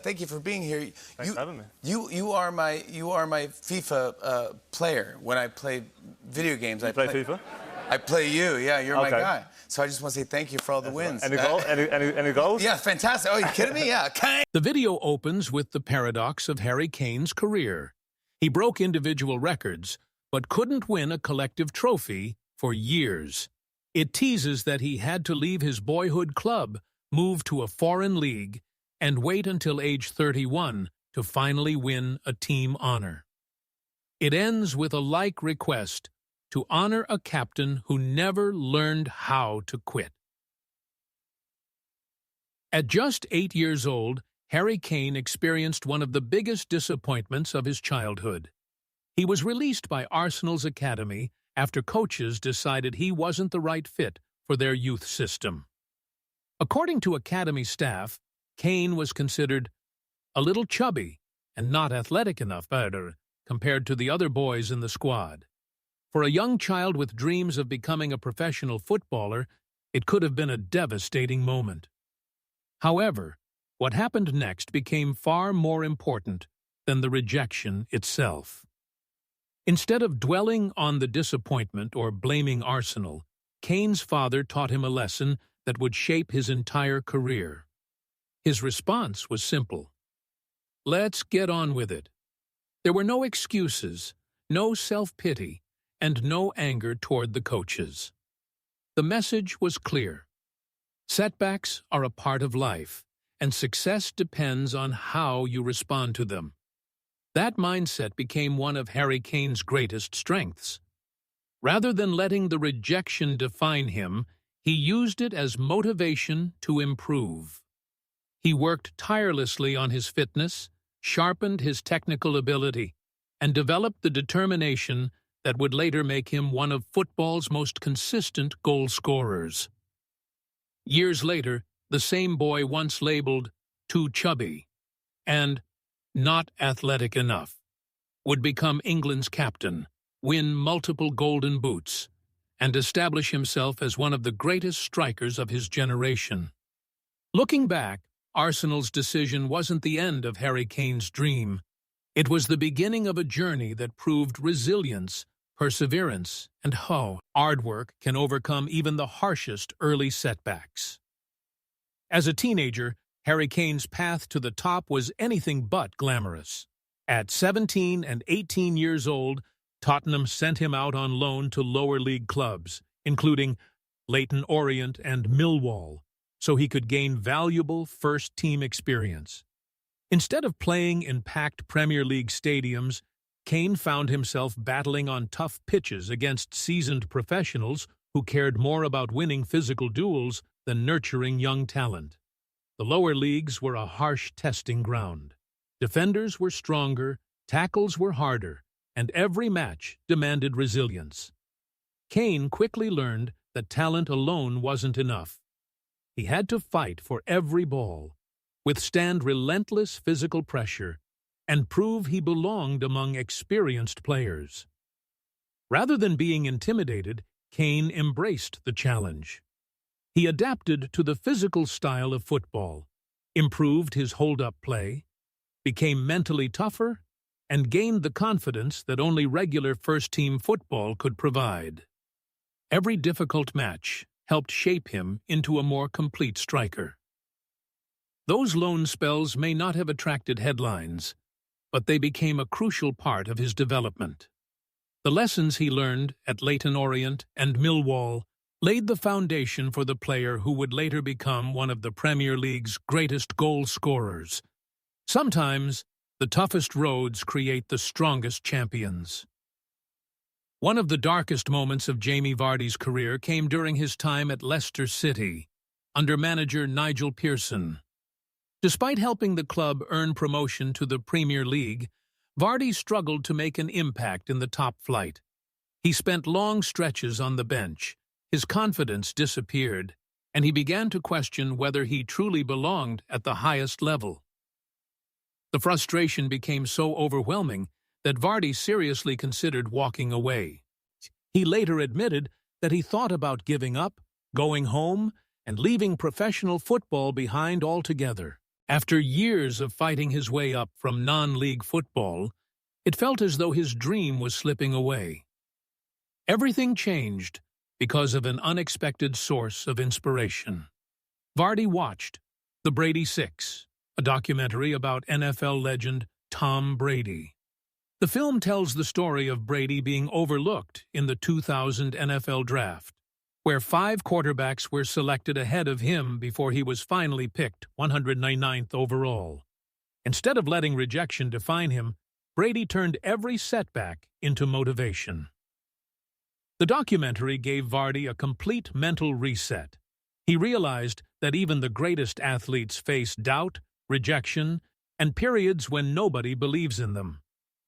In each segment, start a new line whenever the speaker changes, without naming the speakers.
Thank you for being here.
Thanks for having me.
You are my FIFA player. When I play video games,
I play FIFA.
I play you. Yeah, you're my
Okay.
guy. So I just want to say thank you for all the wins.
Any goals?
Yeah, fantastic. Oh, you kidding me? Yeah, Kane.
The video opens with the paradox of Harry Kane's career. He broke individual records, but couldn't win a collective trophy for years. It teases that he had to leave his boyhood club, move to a foreign league, and wait until age 31 to finally win a team honor. It ends with a like request to honor a captain who never learned how to quit. At just 8 years old, Harry Kane experienced one of the biggest disappointments of his childhood. He was released by Arsenal's academy after coaches decided he wasn't the right fit for their youth system. According to academy staff, Kane was considered a little chubby and not athletic enough compared to the other boys in the squad. For a young child with dreams of becoming a professional footballer, it could have been a devastating moment. However, what happened next became far more important than the rejection itself. Instead of dwelling on the disappointment or blaming Arsenal, Kane's father taught him a lesson that would shape his entire career. His response was simple. Let's get on with it. There were no excuses, no self-pity, and no anger toward the coaches. The message was clear. Setbacks are a part of life, and success depends on how you respond to them. That mindset became one of Harry Kane's greatest strengths. Rather than letting the rejection define him, he used it as motivation to improve. He worked tirelessly on his fitness, sharpened his technical ability, and developed the determination that would later make him one of football's most consistent goal scorers. Years later, the same boy once labeled too chubby and not athletic enough would become England's captain, win multiple golden boots, and establish himself as one of the greatest strikers of his generation. Looking back, Arsenal's decision wasn't the end of Harry Kane's dream. It was the beginning of a journey that proved resilience, perseverance, and how hard work can overcome even the harshest early setbacks. As a teenager, Harry Kane's path to the top was anything but glamorous. At 17 and 18 years old, Tottenham sent him out on loan to lower league clubs, including Leyton Orient and Millwall, so he could gain valuable first-team experience. Instead of playing in packed Premier League stadiums, Kane found himself battling on tough pitches against seasoned professionals who cared more about winning physical duels than nurturing young talent. The lower leagues were a harsh testing ground. Defenders were stronger, tackles were harder, and every match demanded resilience. Kane quickly learned that talent alone wasn't enough. He had to fight for every ball, withstand relentless physical pressure, and prove he belonged among experienced players. Rather than being intimidated, Kane embraced the challenge. He adapted to the physical style of football, improved his hold-up play, became mentally tougher, and gained the confidence that only regular first-team football could provide. Every difficult match helped shape him into a more complete striker. Those loan spells may not have attracted headlines, but they became a crucial part of his development. The lessons he learned at Leyton Orient and Millwall laid the foundation for the player who would later become one of the Premier League's greatest goal scorers. Sometimes, the toughest roads create the strongest champions. One of the darkest moments of Jamie Vardy's career came during his time at Leicester City, under manager Nigel Pearson. Despite helping the club earn promotion to the Premier League, Vardy struggled to make an impact in the top flight. He spent long stretches on the bench, his confidence disappeared, and he began to question whether he truly belonged at the highest level. The frustration became so overwhelming that Vardy seriously considered walking away. He later admitted that he thought about giving up, going home, and leaving professional football behind altogether. After years of fighting his way up from non-league football, it felt as though his dream was slipping away. Everything changed because of an unexpected source of inspiration. Vardy watched The Brady Six, a documentary about NFL legend Tom Brady. The film tells the story of Brady being overlooked in the 2000 NFL Draft, where 5 quarterbacks were selected ahead of him before he was finally picked 199th overall. Instead of letting rejection define him, Brady turned every setback into motivation. The documentary gave Vardy a complete mental reset. He realized that even the greatest athletes face doubt, rejection, and periods when nobody believes in them.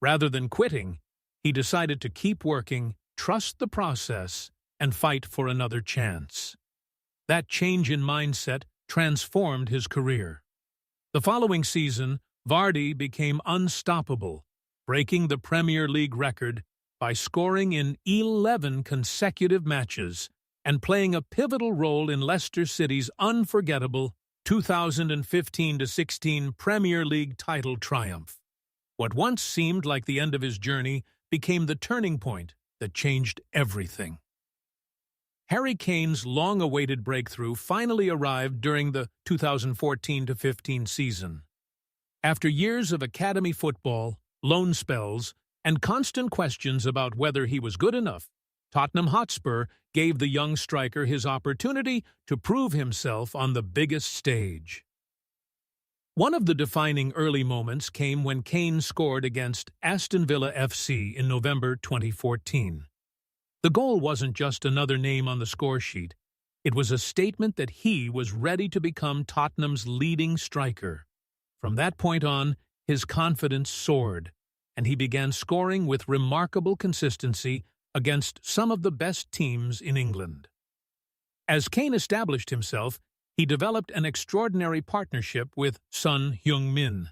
Rather than quitting, he decided to keep working, trust the process, and fight for another chance. That change in mindset transformed his career. The following season, Vardy became unstoppable, breaking the Premier League record by scoring in 11 consecutive matches and playing a pivotal role in Leicester City's unforgettable 2015-16 Premier League title triumph. What once seemed like the end of his journey became the turning point that changed everything. Harry Kane's long-awaited breakthrough finally arrived during the 2014-15 season. After years of academy football, loan spells, and constant questions about whether he was good enough, Tottenham Hotspur gave the young striker his opportunity to prove himself on the biggest stage. One of the defining early moments came when Kane scored against Aston Villa FC in November 2014. The goal wasn't just another name on the score sheet. It was a statement that he was ready to become Tottenham's leading striker. From that point on, his confidence soared, and he began scoring with remarkable consistency against some of the best teams in England. As Kane established himself, he developed an extraordinary partnership with Son Heung-min.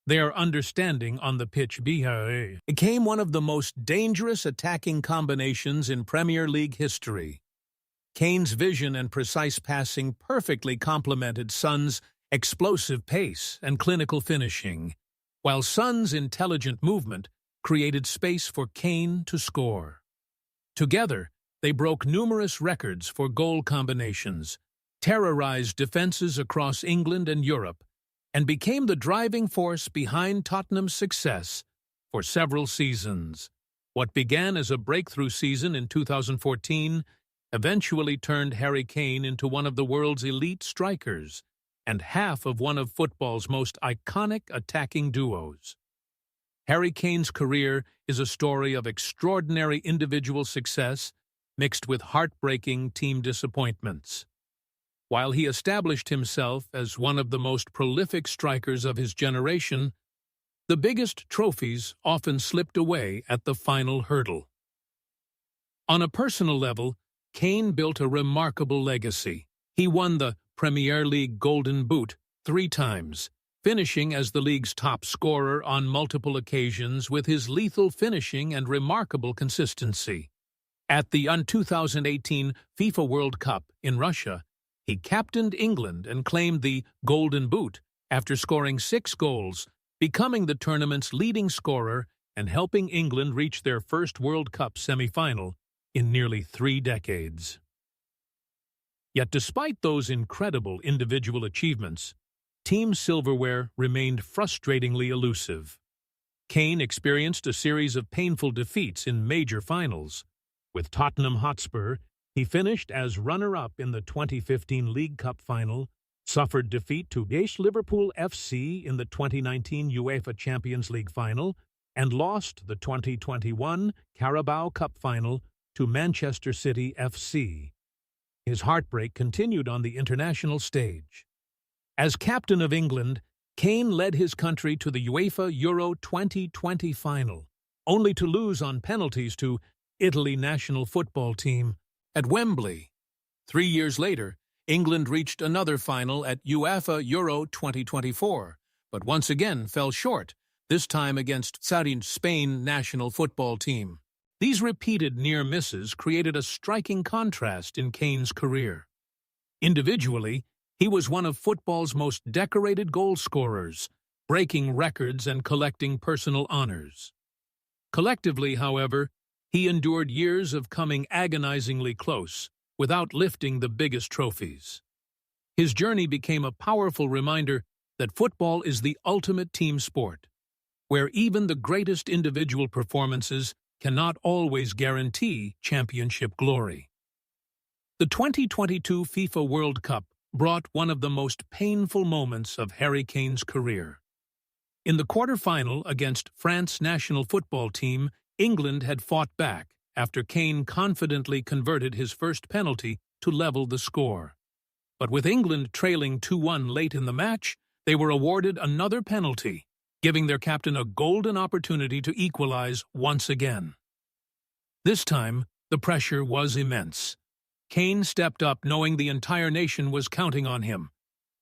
Their understanding on the pitch became one of the most dangerous attacking combinations in Premier League history. Kane's vision and precise passing perfectly complemented Son's explosive pace and clinical finishing, while Son's intelligent movement created space for Kane to score. Together, they broke numerous records for goal combinations, terrorized defenses across England and Europe, and became the driving force behind Tottenham's success for several seasons. What began as a breakthrough season in 2014 eventually turned Harry Kane into one of the world's elite strikers and half of one of football's most iconic attacking duos. Harry Kane's career is a story of extraordinary individual success mixed with heartbreaking team disappointments. While he established himself as one of the most prolific strikers of his generation, the biggest trophies often slipped away at the final hurdle. On a personal level, Kane built a remarkable legacy. He won the Premier League Golden Boot 3 times, finishing as the league's top scorer on multiple occasions with his lethal finishing and remarkable consistency. At the 2018 FIFA World Cup in Russia, he captained England and claimed the Golden Boot after scoring 6 goals, becoming the tournament's leading scorer and helping England reach their first World Cup semi-final in nearly 3 decades. Yet despite those incredible individual achievements, Team Silverware remained frustratingly elusive. Kane experienced a series of painful defeats in major finals. With Tottenham Hotspur, he finished as runner-up in the 2015 League Cup final, suffered defeat to Liverpool FC in the 2019 UEFA Champions League final, and lost the 2021 Carabao Cup final to Manchester City FC. His heartbreak continued on the international stage. As captain of England, Kane led his country to the UEFA Euro 2020 final, only to lose on penalties to Italy national football team at Wembley. 3 years later, England reached another final at UEFA Euro 2024, but once again fell short, this time against Spain national football team. These repeated near misses created a striking contrast in Kane's career. Individually, He was one of football's most decorated goal scorers, breaking records and collecting personal honors. Collectively, however, he endured years of coming agonizingly close, without lifting the biggest trophies. His journey became a powerful reminder that football is the ultimate team sport, where even the greatest individual performances cannot always guarantee championship glory. The 2022 FIFA World Cup brought one of the most painful moments of Harry Kane's career. In the quarter-final against France's national football team, England had fought back after Kane confidently converted his first penalty to level the score. But with England trailing 2-1 late in the match, they were awarded another penalty, giving their captain a golden opportunity to equalize once again. This time, the pressure was immense. Kane stepped up knowing the entire nation was counting on him.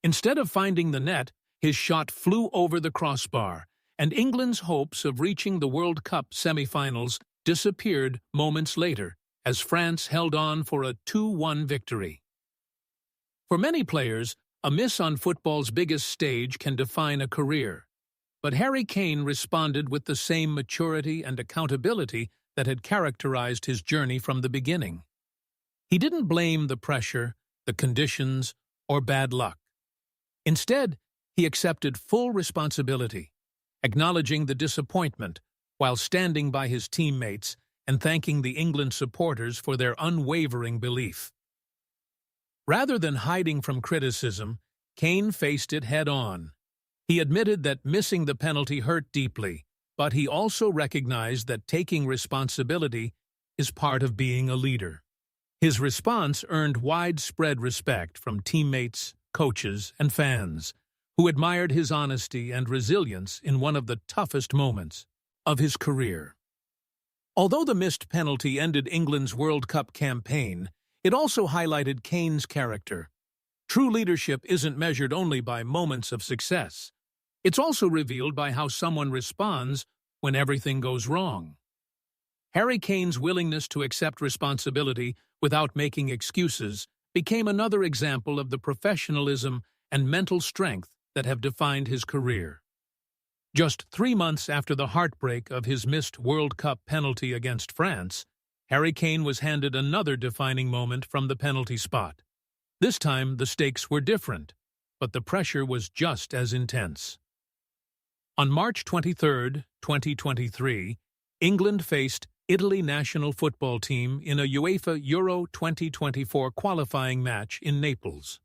Instead of finding the net, his shot flew over the crossbar, and England's hopes of reaching the World Cup semi-finals disappeared moments later as France held on for a 2-1 victory. For many players, a miss on football's biggest stage can define a career. But Harry Kane responded with the same maturity and accountability that had characterized his journey from the beginning. He didn't blame the pressure, the conditions, or bad luck. Instead, he accepted full responsibility, acknowledging the disappointment while standing by his teammates and thanking the England supporters for their unwavering belief. Rather than hiding from criticism, Kane faced it head-on. He admitted that missing the penalty hurt deeply, but he also recognized that taking responsibility is part of being a leader. His response earned widespread respect from teammates, coaches, and fans, who admired his honesty and resilience in one of the toughest moments of his career. Although the missed penalty ended England's World Cup campaign, it also highlighted Kane's character. True leadership isn't measured only by moments of success. It's also revealed by how someone responds when everything goes wrong. Harry Kane's willingness to accept responsibility without making excuses became another example of the professionalism and mental strength that have defined his career. Just 3 months after the heartbreak of his missed World Cup penalty against France, Harry Kane was handed another defining moment from the penalty spot. This time, the stakes were different, but the pressure was just as intense. On March 23, 2023, England faced Italy national football team in a UEFA Euro 2024 qualifying match in Naples.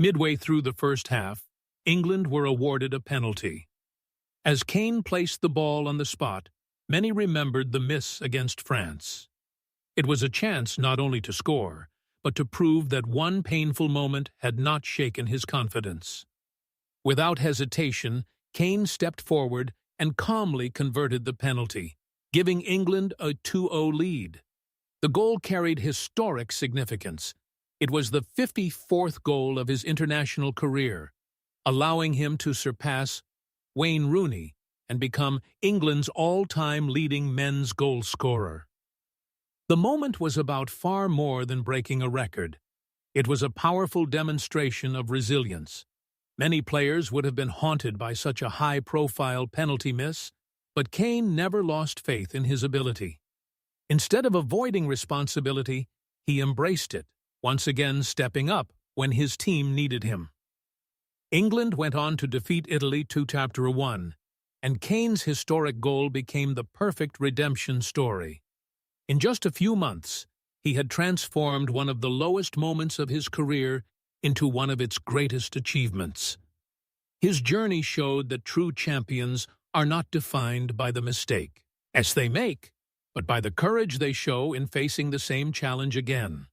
Midway through the first half, England were awarded a penalty. As Kane placed the ball on the spot, many remembered the miss against France. It was a chance not only to score, but to prove that one painful moment had not shaken his confidence. Without hesitation, Kane stepped forward and calmly converted the penalty, giving England a 2-0 lead. The goal carried historic significance. It was the 54th goal of his international career, allowing him to surpass Wayne Rooney and become England's all-time leading men's goal scorer. The moment was about far more than breaking a record. It was a powerful demonstration of resilience. Many players would have been haunted by such a high-profile penalty miss, but Kane never lost faith in his ability. Instead of avoiding responsibility, he embraced it, once again stepping up when his team needed him. England went on to defeat Italy 2-1, and Kane's historic goal became the perfect redemption story. In just a few months, he had transformed one of the lowest moments of his career into one of its greatest achievements. His journey showed that true champions are not defined by the mistake they make, but by the courage they show in facing the same challenge again.